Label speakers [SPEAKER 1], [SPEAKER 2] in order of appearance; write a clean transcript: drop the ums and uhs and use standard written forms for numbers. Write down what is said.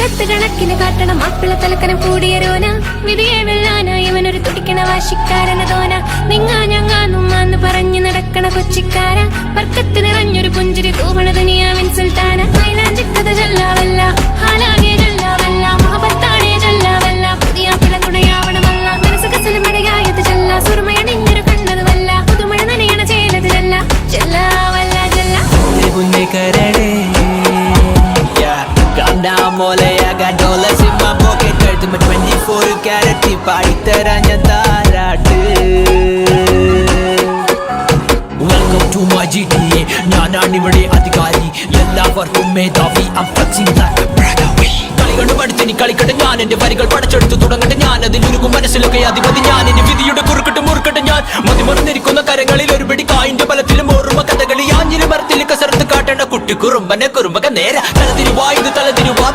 [SPEAKER 1] പുറത്ത് കണക്കിന് കാട്ടണം മാപ്പിള തലക്കനം കൂടിയരോന വിധിയെ വെള്ളാനായി അവനൊരു തുടിക്കണ വാശിക്കാരന തോന നിങ്ങ ഞങ്ങാന്നുമ്മാന്ന് പറഞ്ഞു നടക്കണ കൊച്ചിക്കാര വർക്കത്ത് നിറഞ്ഞൊരു പുഞ്ചിരി തൂവണ ദുനിയാവിൻ സുൽത്താന മൈലാഞ്ചിക്കഥ ചൊല്ലാവല്ല ഹാലാകെ ചൊല്ലാവല്ല മഹബത്താണേ ചൊല്ലാവല്ല പുതിയ പിള തുണയാവണമല്ല മനസ്സ് കസലുമടയായത് ചൊല്ല സുറുമയണിഞ്ഞൊരു കണ്ണതുമല്ല പുതുമഴ നനയണ ചേലത് ചൊല്ല ചൊല്ലാവല്ല ചൊല്ല
[SPEAKER 2] Calm down, mole, I got dollars in my pocket. Turn my 24 karat പാടിത്തരാഞ്ഞ താരാട്ട്. Welcome to my GTA. ഞാനാണിവിടെ അധികാരി, എല്ലാവർക്കും മേധാവി. I'm flexing like a Bragawi. കളി കണ്ടു പഠിച്ചിനി കളിക്കട്ടെ ഞാൻ എന്റെ വരികൾ പടച്ചെടുത്തു തുടങ്ങട്ടെ ഞാൻ അതിലൊരുക്കും മനസ്സിലൊക്കെ അധിപതി ഞാൻ എന്റെ വിധിയുടെ കുറുക്കട്ടെ മുറുക്കട്ടെ ഞാൻ മതിമറന്നിരിക്കുന്ന കരങ്ങളിൽ ഒരു പിടി കായിന്റെ ബലത്തിലും ഓർമ്മ കഥകളി ആഞ്ഞിലും മരത്തിൽ കസർത്ത് കാട്ടേണ്ട കുട്ടി കുറുമ്പനെ കുറുമ്പക നേര തലതിരുവായത് തലതിരുവാ